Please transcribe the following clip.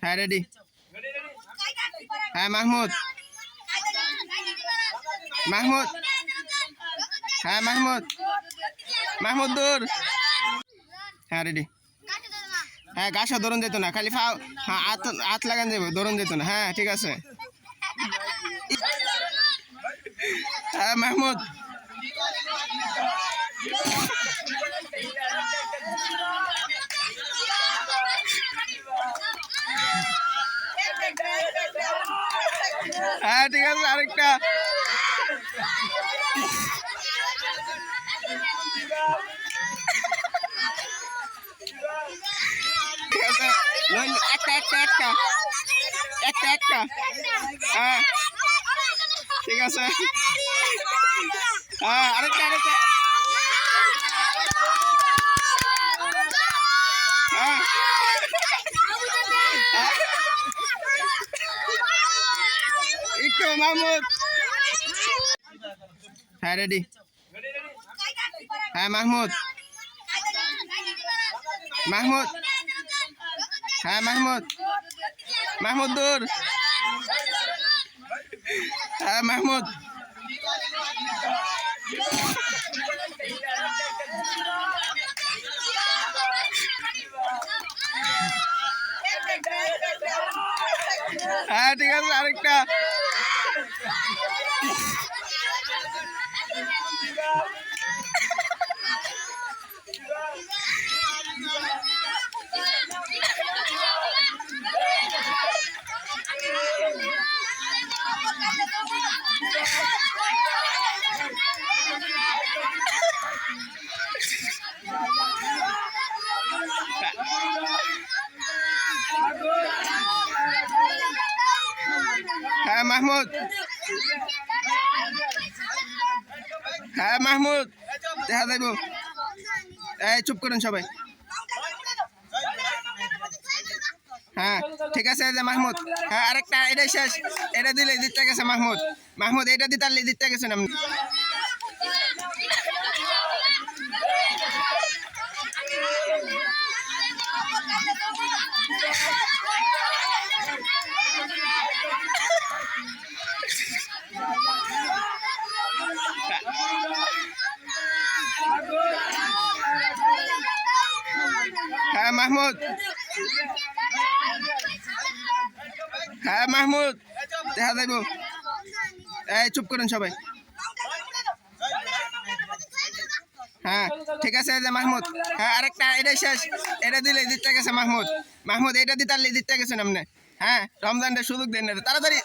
হ্যাঁ রেডি। হ্যাঁ মাহমুদ। মাহমুদ। হ্যাঁ মাহমুদ। মাহমুদ দূর। হ্যাঁ রেডি। হ্যাঁ গাছা ধরুন যেত না, খালি ফাও। হ্যাঁ হাত লাগান যাবো, ধরুন যেত না। হ্যাঁ ঠিক আছে। হ্যাঁ মাহমুদ। হ্যাঁ ঠিক আছে, আরেকটা। ঠিক আছে, একটা একটা একটা একটা একটা। হ্যাঁ ঠিক আছে। হ্যাঁ আরেকটা আরেকটা। হ্যাঁ একটু মাহমুদ। হ্যাঁ রেডি। হ্যাঁ মাহমুদ। মাহমুদ। হ্যাঁ মাহমুদ। মাহমুদ দূর। হ্যাঁ মাহমুদ। হ্যাঁ ঠিক আছে, আরেকটা। হ্যাঁ মাহমুদ। হ্যাঁ মাহমুদ দেখা যাইব। এই চুপ করুন সবাই। হ্যাঁ ঠিক আছে যে মাহমুদ। হ্যাঁ আরেকটা, এটাই শেষ। এটা দিলে জিততে গেছে মাহমুদ। মাহমুদ এটা দিতে পারলে জিততে গেছেন আপনি। হ্যাঁ মাহমুদ। হ্যাঁ মাহমুদ দেখা যাইব। এই চুপ করুন সবাই। হ্যাঁ ঠিক আছে যে মাহমুদ। হ্যাঁ আরেকটা, এটাই শেষ। এটা দিলে জিততে গেছে মাহমুদ। মাহমুদ এটা দিতে পারলে জিততে গেছেন আপনি। হ্যাঁ রমজানটা সুযোগ দেন না তাড়াতাড়ি।